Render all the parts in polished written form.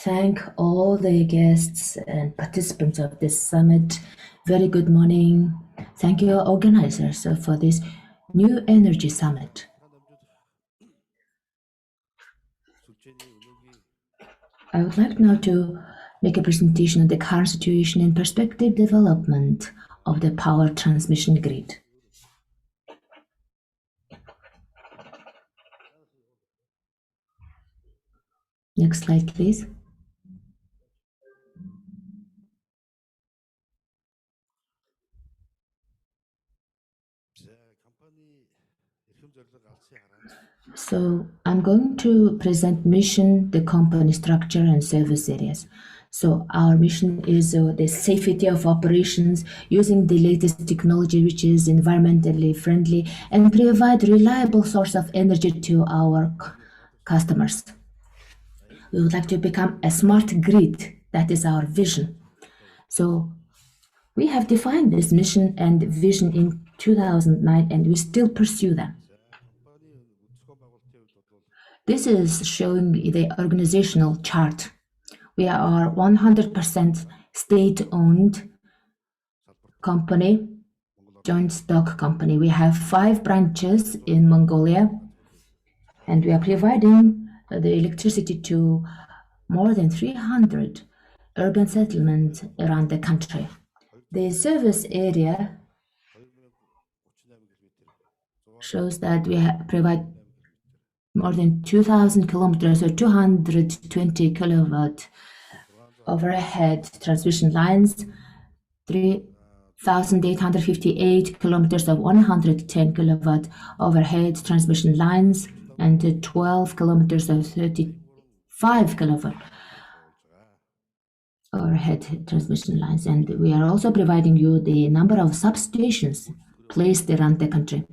thank all the guests and participants of this summit. Very good morning. Thank you, organizers, for this new energy summit. I would like now to make a presentation on the current situation and perspective development of the power transmission grid. Next slide, please. So I'm going to present mission, the company structure, and service areas. So our mission is the safety of operations using the latest technology, which is environmentally friendly, and provide reliable source of energy to our customers. We would like to become a smart grid. That is our vision. So we have defined this mission and vision in 2009, and we still pursue them. This is showing the organizational chart. We are 100% state-owned company, joint stock company. We have 5 branches in Mongolia, and we are providing the electricity to more than 300 urban settlements around the country. The service area shows that we provide more than 2,000 kilometers or 220 kilowatt overhead transmission lines, 3,858 kilometers of 110 kilowatt overhead transmission lines, and 12 kilometers of 35 kilowatt overhead transmission lines. And we are also providing you the number of substations placed around the country.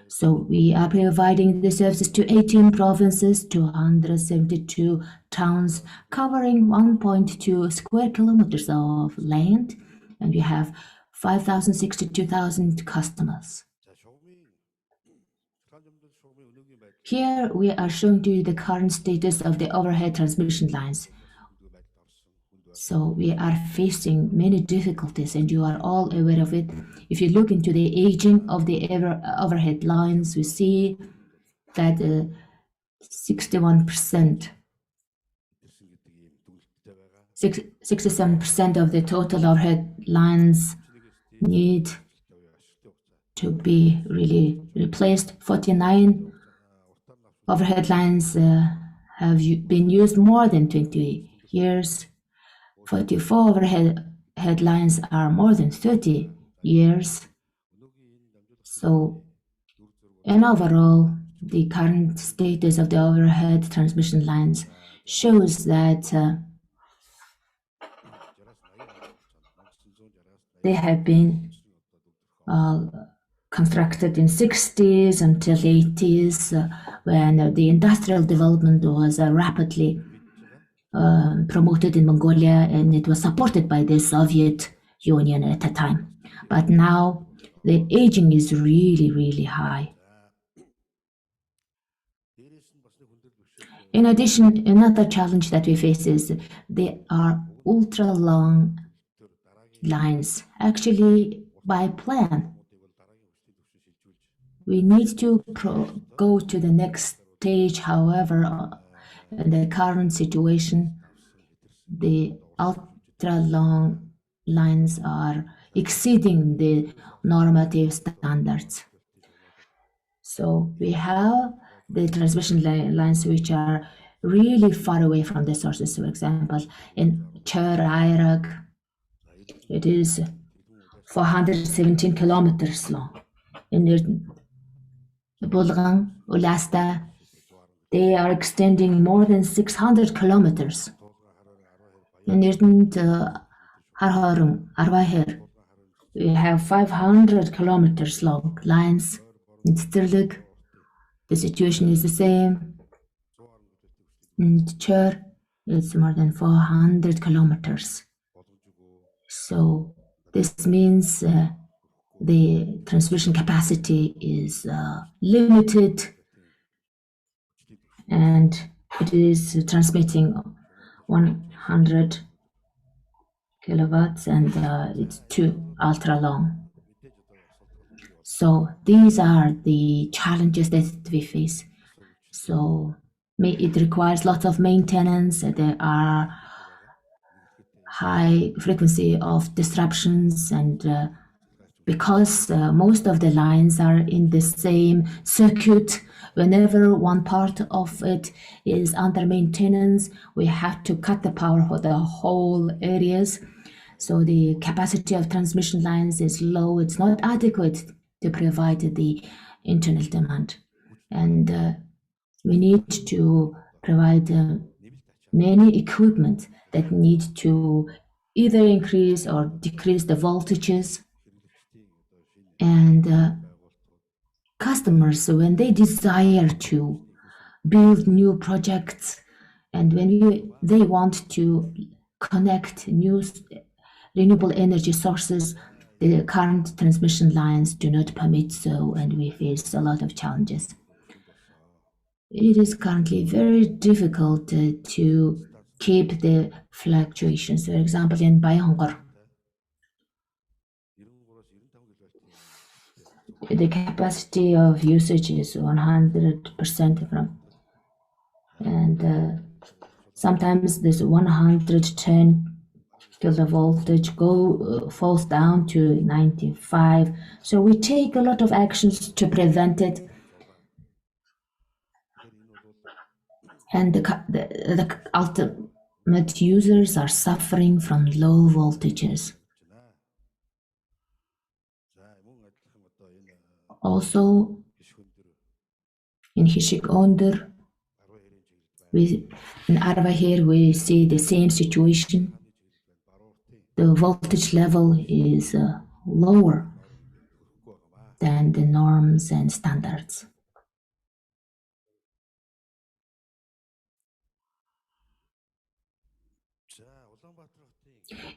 So we are providing the services to 18 provinces, 272 towns, covering 1.2 square kilometers of land, and we have 5,062,000 customers. Here we are showing to you the current status of the overhead transmission lines. So we are facing many difficulties, and you are all aware of it. If you look into the aging of the overhead lines, we see that 67% of the total overhead lines need to be really replaced. 49 overhead lines have been used more than 20 years. 44 overhead lines are more than 30 years. So, and overall, the current status of the overhead transmission lines shows that they have been constructed in 60s until 80s when the industrial development was rapidly promoted in Mongolia, and it was supported by the Soviet Union at the time. But now the aging is really, really high. In addition, another challenge that we face is they are ultra long lines. Actually, by plan, we need to go to the next stage. However, in the current situation, the ultra-long lines are exceeding the normative standards. So we have the transmission lines which are really far away from the sources. For example, in Chur, Iraq, it is 417 kilometers long. In Bulgan, Ulasta, they are extending more than 600 kilometers. In Harharung, Arvahir, we have 500 kilometers long lines. In Stirlik, the situation is the same. In Chur, it's more than 400 kilometers. So this means the transmission capacity is limited, and it is transmitting 100 kilowatts, and it's too ultra long. So these are the challenges that we face. So it requires lots of maintenance. There are high frequency of disruptions, and because most of the lines are in the same circuit, whenever one part of it is under maintenance, we have to cut the power for the whole areas. So the capacity of transmission lines is low. It's not adequate to provide the internal demand. And we need to provide many equipment that need to either increase or decrease the voltages. And customers, when they desire to build new projects, and when they want to connect new renewable energy sources, the current transmission lines do not permit so, and we face a lot of challenges. It is currently very difficult to keep the fluctuations. For example, in Bayangkor, the capacity of usage is 100% from, and sometimes this 110 kilovoltage falls down to 95. So we take a lot of actions to prevent it. And the ultimate users are suffering from low voltages. Also, in Hishik Onder, in Arva here, we see the same situation. The voltage level is lower than the norms and standards.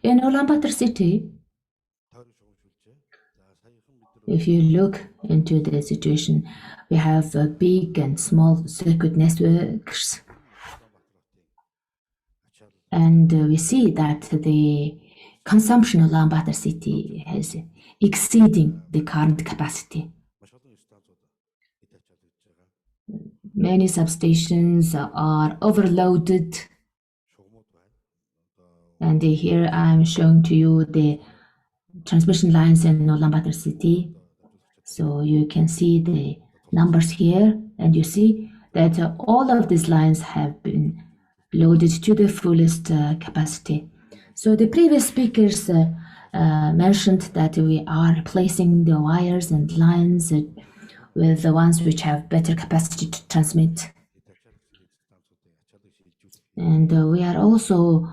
In Ulaanbaatar city, if you look into the situation, we have big and small circuit networks, and we see that the consumption of Ulaanbaatar city is exceeding the current capacity. Many substations are overloaded, and here I'm showing to you the transmission lines in Ulaanbaatar city. So you can see the numbers here, and you see that all of these lines have been loaded to the fullest capacity. So the previous speakers mentioned that we are replacing the wires and lines with the ones which have better capacity to transmit. And we are also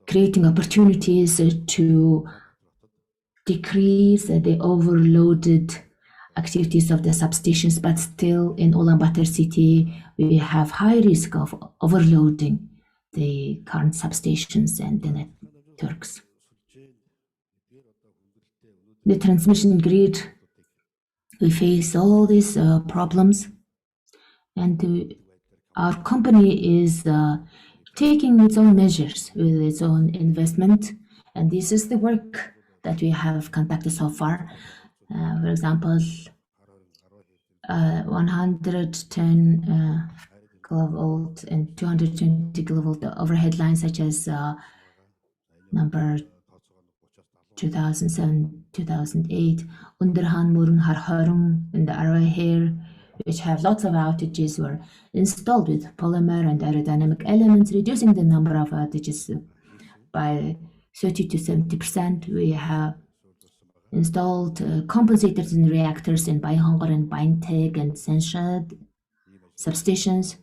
creating opportunities to decrease the overloaded activities of the substations, but still in Ulaanbaatar city, we have high risk of overloading the current substations and the networks. The transmission grid, we face all these problems, and our company is taking its own measures with its own investment, and this is the work that we have conducted so far. For example, 110 kilovolt and 220 kilovolt overhead lines, such as number 2007, 2008, Underhan Murung Harharung in the Array here, which have lots of outages, were installed with polymer and aerodynamic elements, reducing the number of outages by 30 to 70%. We have installed compensators in reactors in Bayangkor and Bainteg and Senshad substations,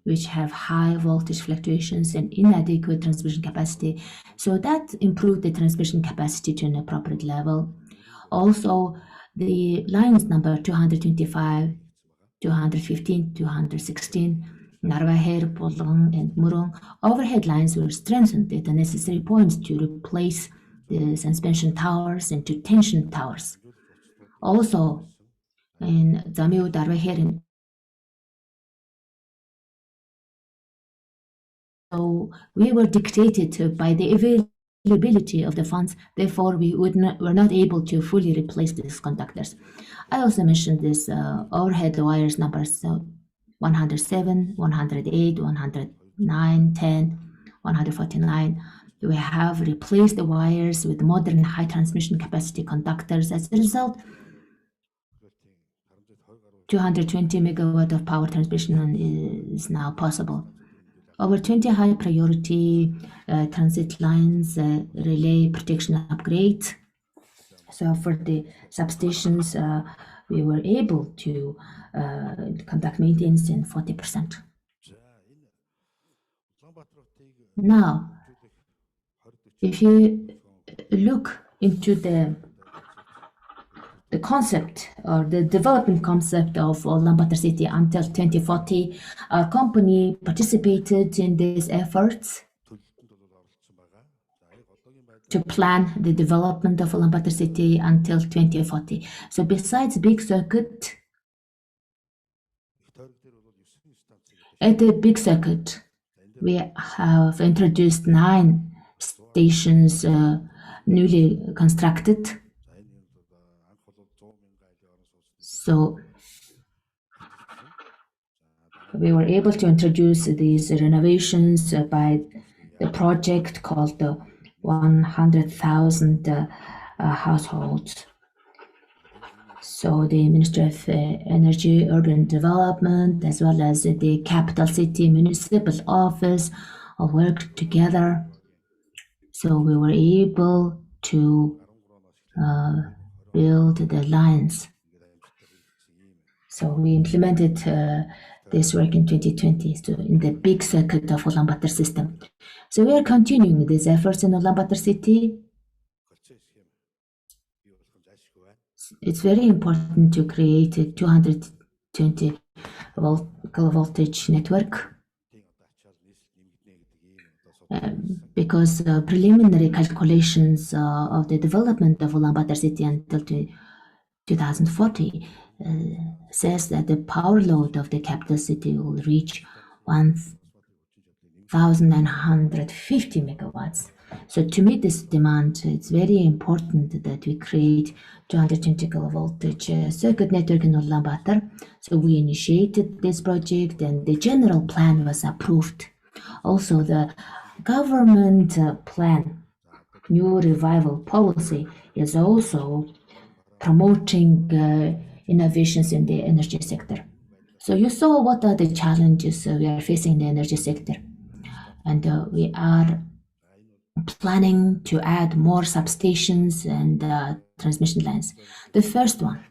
which have high voltage fluctuations and inadequate transmission capacity. So that improved the transmission capacity to an appropriate level. Also, the lines number 225, 215, 216, Narvaher, Polong, and Murong overhead lines were strengthened at the necessary points to replace the suspension towers into tension towers. Also, in Zamio, Darvaher, and So we were dictated by the availability of the funds. Therefore, were not able to fully replace these conductors. I also mentioned this overhead wires numbers, so 107, 108, 109, 10, 149. We have replaced the wires with modern high transmission capacity conductors. As a result, 220 megawatt of power transmission is now possible. Over 20 high priority transit lines, relay protection upgrade. So for the substations, we were able to conduct maintenance in 40%. Now, if you look into the concept or the development concept of Ulaanbaatar City until 2040, our company participated in these efforts to plan the development of Ulaanbaatar City until 2040. So besides big circuit, at the big circuit, we have introduced 9 stations newly constructed. So we were able to introduce these renovations by the project called the 100,000 households. So the Ministry of Energy, Urban Development, as well as the Capital City Municipal Office all worked together. So we were able to build the lines. So we implemented this work in 2020, so in the big circuit of Ulaanbaatar system. So we are continuing these efforts in Ulaanbaatar City. It's very important to create a 220 kilovoltage network because preliminary calculations of the development of Ulaanbaatar City until 2040 says that the power load of the capital city will reach 1,950 megawatts. So to meet this demand, it's very important that we create 220 kilovoltage circuit network in Ulaanbaatar. So we initiated this project and the general plan was approved. Also, the government plan, new revival policy, is also promoting innovations in the energy sector. So you saw what are the challenges we are facing in the energy sector. And we are planning to add more substations and transmission lines. The first one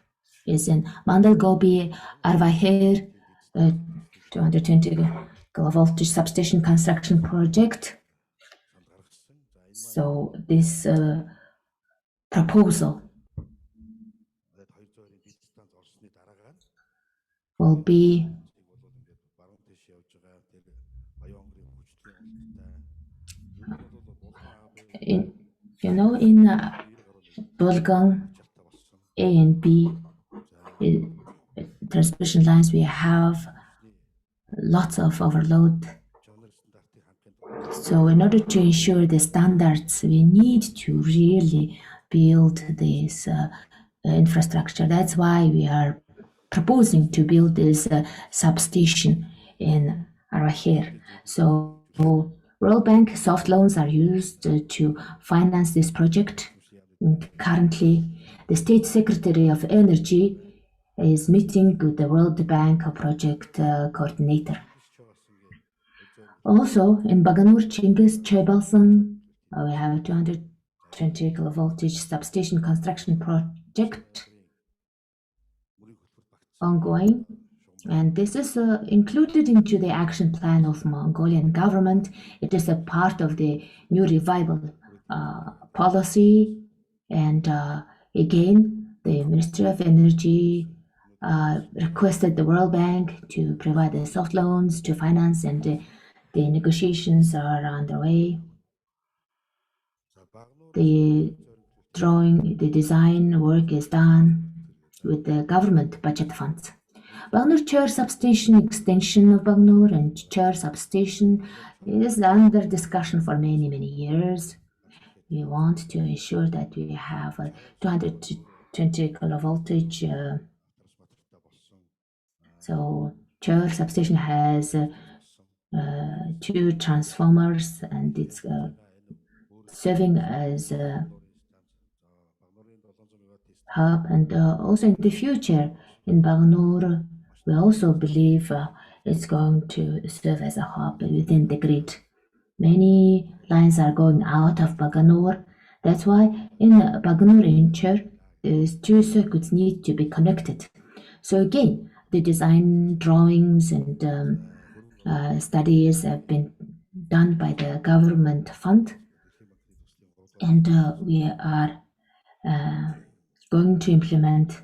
is in Mandal-Gobi Arvaher 220 kilovoltage substation construction project. So this proposal will be in Bulgan A and B transmission lines, we have lots of overload. So in order to ensure the standards, we need to really build this infrastructure. That's why we are proposing to build this substation in Arvaher. So World Bank soft loans are used to finance this project. And currently, the State Secretary of Energy is meeting with the World Bank project coordinator. Also, in Baganur Chingiz Chebalsan, we have a 220 kilovoltage substation construction project ongoing. And this is included into the action plan of Mongolian government. It is a part of the new revival policy. And again, the Ministry of Energy requested the World Bank to provide the soft loans to finance, and the negotiations are underway. The design work is done with the government budget funds. Bagnur Chur substation extension of Bagnur and Chur substation is under discussion for many years. We want to ensure that we have a 220 kilovoltage. So Chur substation has two transformers, and it's serving as a hub. And also in the future in Bagnur, we also believe it's going to serve as a hub within the grid. Many lines are going out of Bagnur. That's why in Bagnur in Chur, two circuits need to be connected. So again, the design drawings and studies have been done by the government fund, and we are going to implement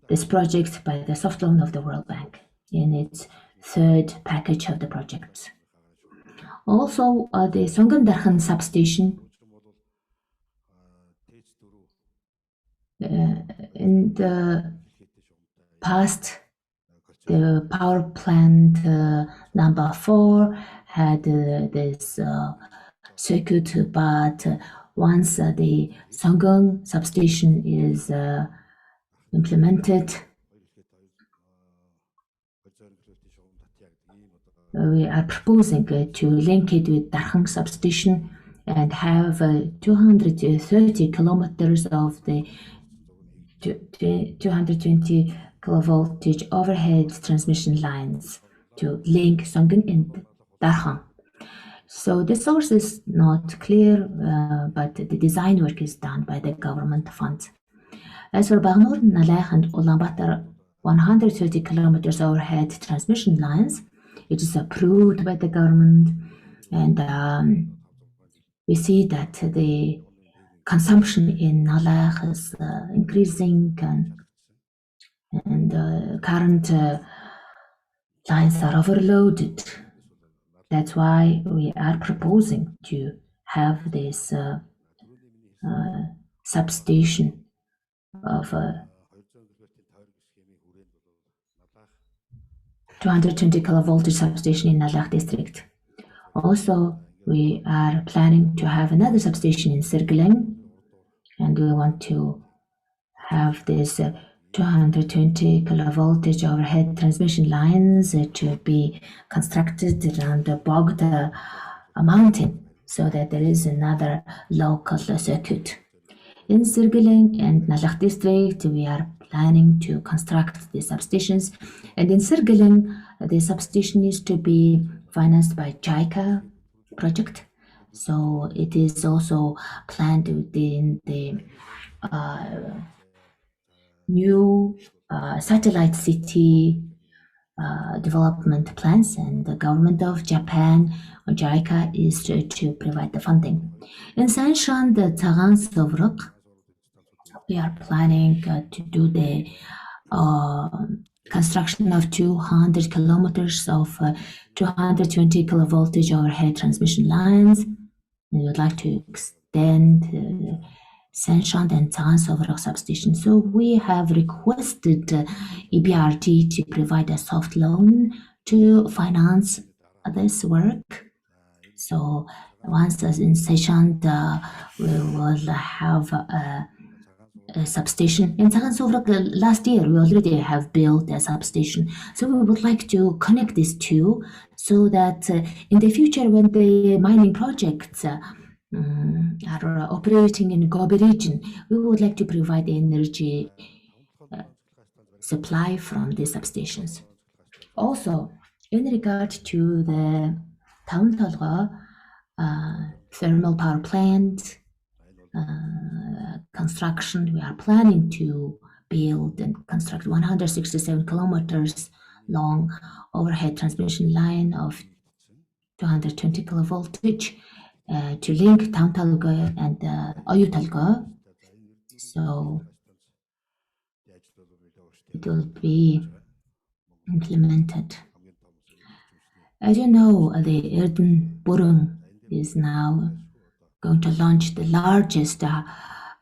this project by the soft loan of the World Bank in its third package of the projects. Also, the Songandarhan substation in the past, the power plant number 4 had this circuit, but once the Songang substation is implemented, we are proposing to link it with Darhang substation and have 230 kilometers of the 220 kilovoltage overhead transmission lines to link Songang and Darhang. So the source is not clear, but the design work is done by the government funds. As for Bagnur, Nalach, and Ulaanbaatar 130 kilometers overhead transmission lines, it is approved by the government, and we see that the consumption in Nalach is increasing, and current lines are overloaded. That's why we are proposing to have this substation of 220 kilovoltage substation in Nalach district. Also, we are planning to have another substation in Sirgeleng, and we want to have this 220 kilovoltage overhead transmission lines to be constructed around the Bogda mountain, so that there is another local circuit. In Sirgeleng and Nalach district, we are planning to construct the substations, and in Sirgeleng, the substation is to be financed by JICA project. So it is also planned within the new satellite city development plans, and the government of Japan, or JICA, is to provide the funding. In Sanshan, the Tsagan Sovrok, we are planning to do the construction of 200 kilometers of 220 kilovoltage overhead transmission lines. We would like to extend Sanshan and Tsagan Sovrok substation. So we have requested EBRD to provide a soft loan to finance this work. So once in Sanshan, we will have a substation. In Tsagan Sovrok, last year we already have built a substation. So we would like to connect these two, so that in the future, when the mining projects are operating in Gobi region, we would like to provide the energy supply from the substations. Also, in regard to the Tauntalga thermal power plant construction, we are planning to build and construct 167 kilometers long overhead transmission line of 220 kilovoltage to link Tauntalga and Oyutalga. So it will be implemented. As you know, the Erden Burung is now going to launch the largest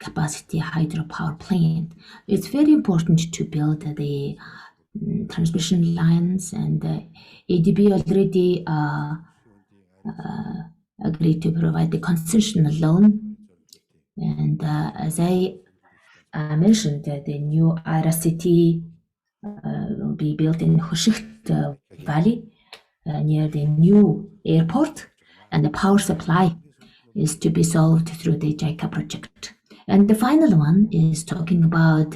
capacity hydropower plant. It's very important to build the transmission lines, and ADB already agreed to provide the concessional loan. And as I mentioned, the new IRA city will be built in Hushicht Valley near the new airport, and the power supply is to be solved through the JICA project. And the final one is talking about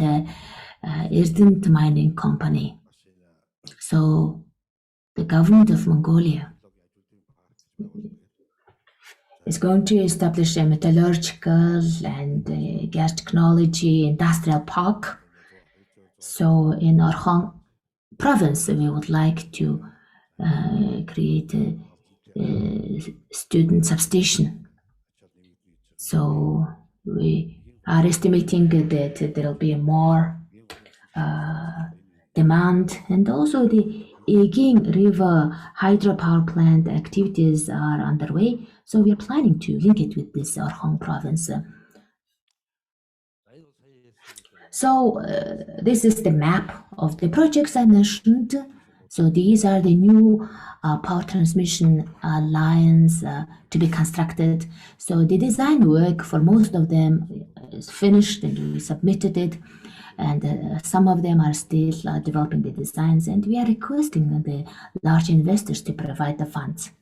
Erdent Mining Company. So the government of Mongolia is going to establish a metallurgical and gas technology industrial park. So in Orkhon province, we would like to create a student substation. So we are estimating that there will be more demand, and also the Egin River hydropower plant activities are underway. So we are planning to link it with this Orkhon province. So this is the map of the projects I mentioned. So these are the new power transmission lines to be constructed. So the design work for most of them is finished, and we submitted it. And some of them are still developing the designs, and we are requesting the large investors to provide the funds.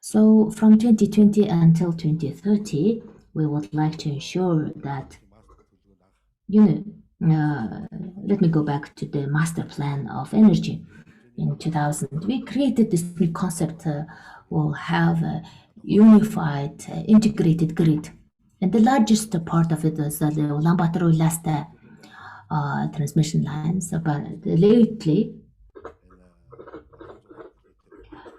So from 2020 until 2030, we would like to ensure that, let me go back to the master plan of energy. In 2000, we created this new concept. Will have a unified, integrated grid, and the largest part of it is the Ulaanbaatar-Ulasta transmission lines. But lately,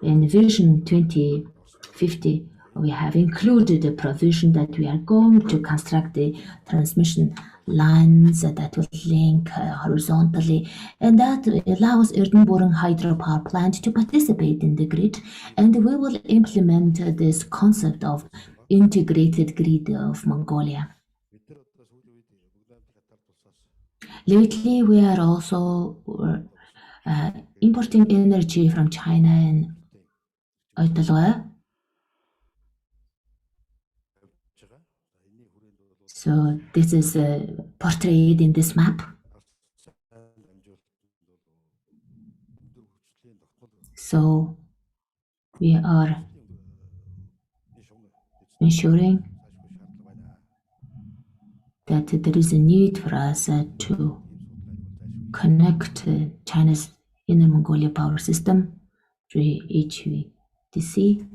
in Vision 2050, we have included a provision that we are going to construct the transmission lines that will link horizontally, and that allows Erdenboring hydropower plant to participate in the grid, and we will implement this concept of integrated grid of Mongolia. Lately, we are also importing energy from China and Oitalua. So this is portrayed in this map. So we are ensuring that there is a need for us to connect China's Inner Mongolia power system through HVDC.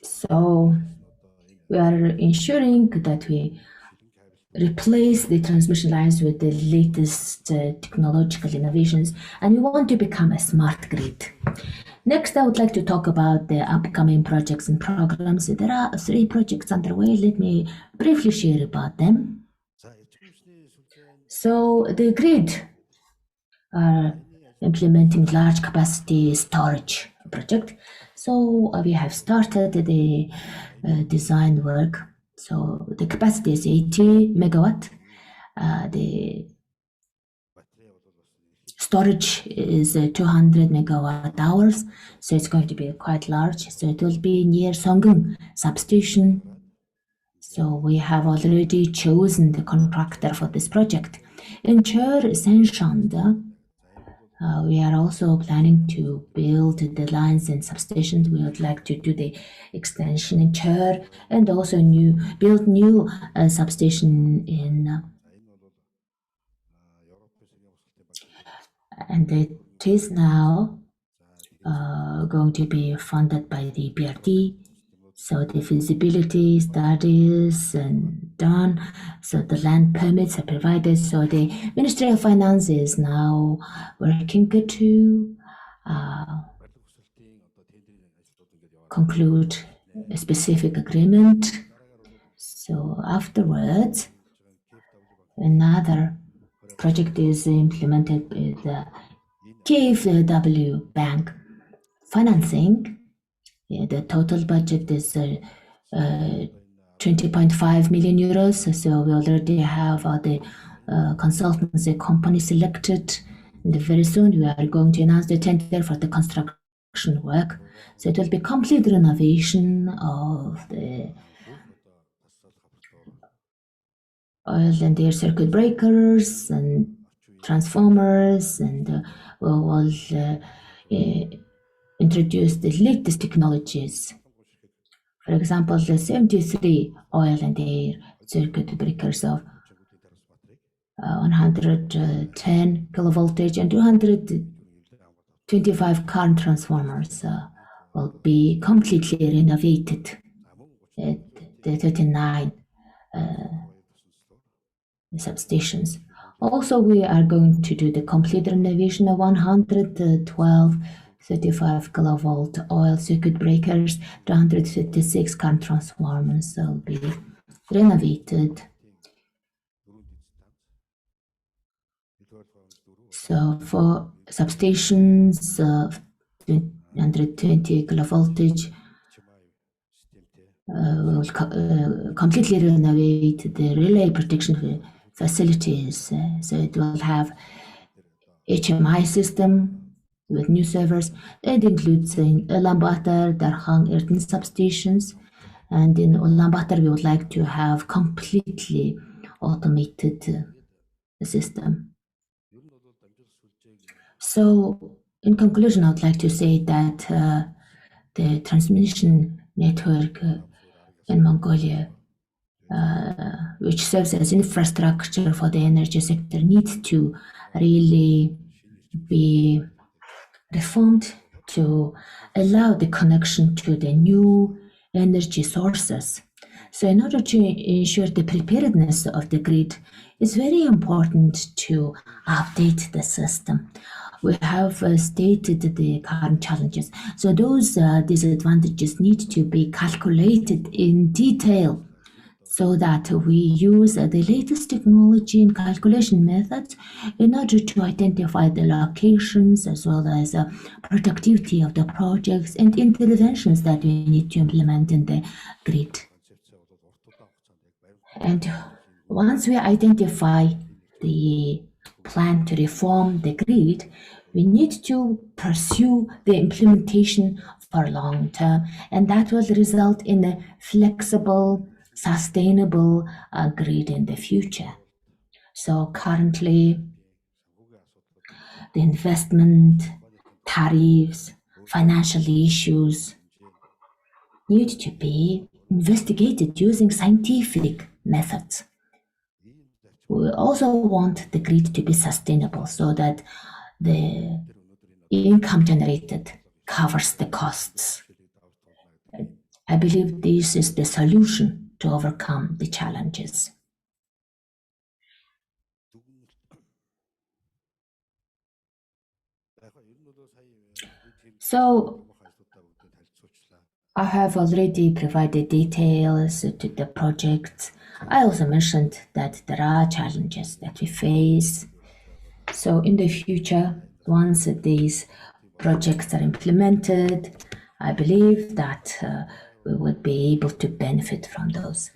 So we are ensuring that we replace the transmission lines with the latest technological innovations, and we want to become a smart grid. Next, I would like to talk about the upcoming projects and programs. There are 3 projects underway. Let me briefly share about them. So the grid are implementing large capacity storage project. So we have started the design work. So the capacity is 80 megawatt. The storage is 200 megawatt hours, so it's going to be quite large. So it will be near Songung substation. So we have already chosen the contractor for this project. In Chur Senshanda, we are also planning to build the lines and substations. We would like to do the extension in Chur, and also build new substation in and it is now going to be funded by the BRD. So the feasibility studies and done. So the land permits are provided. So the Ministry of Finance is now working to conclude a specific agreement. So afterwards, another project is implemented with the KfW Bank financing. The total budget is 20.5 million euros. So we already have the consultancy company selected. And very soon we are going to announce the tender for the construction work. So it will be complete renovation of the oil and air circuit breakers and transformers, and will introduce the latest technologies. For example, the 73 oil and air circuit breakers of 110 kilovoltage and 225 current transformers will be completely renovated at the 39 substations. Also, we are going to do the complete renovation of 112 35 kilovolt oil circuit breakers, 256 current transformers will be renovated. So for substations of 120 kilovoltage, we'll completely renovate the relay protection facilities. So it will have HMI system with new servers. It includes in Ulaanbaatar, Darhang, Ertin substations. And in Ulaanbaatar, we would like to have completely automated system. So in conclusion, I would like to say that the transmission network in Mongolia, which serves as infrastructure for the energy sector, needs to really be reformed to allow the connection to the new energy sources. So in order to ensure the preparedness of the grid, it's very important to update the system. We have stated the current challenges. So those disadvantages need to be calculated in detail so that we use the latest technology and calculation methods in order to identify the locations as well as productivity of the projects and interventions that we need to implement in the grid. And once we identify the plan to reform the grid, we need to pursue the implementation for long term, and that will result in a flexible, sustainable grid in the future. So currently, the investment, tariffs, financial issues need to be investigated using scientific methods. We also want the grid to be sustainable so that the income generated covers the costs. I believe this is the solution to overcome the challenges. So I have already provided details to the project. I also mentioned that there are challenges that we face. So in the future, once these projects are implemented, I believe that we would be able to benefit from those.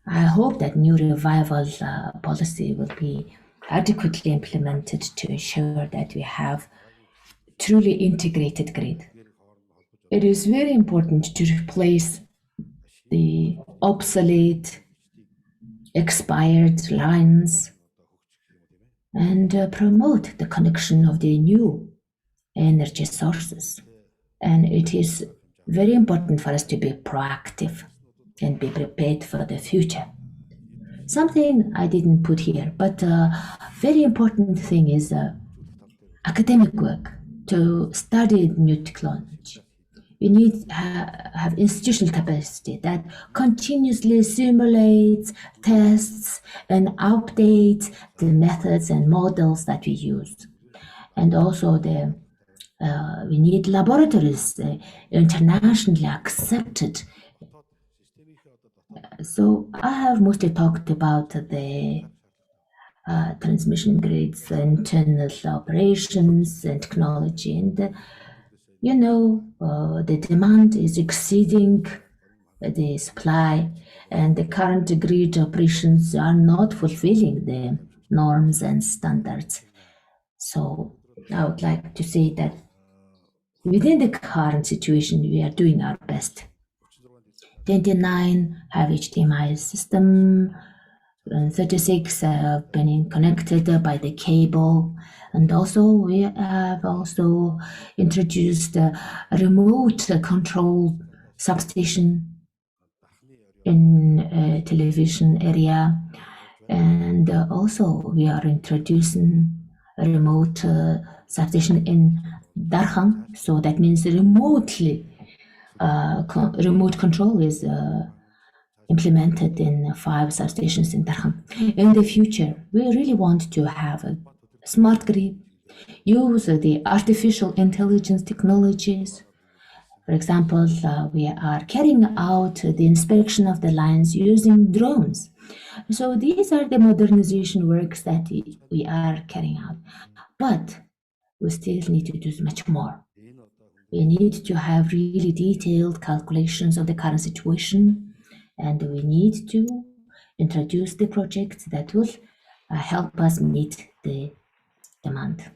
I hope that new revival policy will be adequately implemented to ensure that we have truly integrated grid. It is very important to replace the obsolete, expired lines and promote the connection of the new energy sources. And it is very important for us to be proactive and be prepared for the future. Something I didn't put here, but a very important thing is academic work to study new technology. We need to have institutional capacity that continuously simulates, tests, and updates the methods and models that we use. And also we need laboratories internationally accepted So I have mostly talked about the transmission grids, internal operations, and technology. And the demand is exceeding the supply, and the current grid operations are not fulfilling the norms and standards. So I would like to say that within the current situation, we are doing our best. 29 have HDMI system, 36 have been connected by the cable, and also we have also introduced a remote control substation in a television area, and also we are introducing a remote substation in Darham, so that means remotely remote control is implemented in 5 substations in Darham. In the future, we really want to have a smart grid, use the artificial intelligence technologies. For example, we are carrying out the inspection of the lines using drones. So these are the modernization works that we are carrying out. But we still need to do much more. We need to have really detailed calculations of the current situation, and we need to introduce the projects that will help us meet the demand.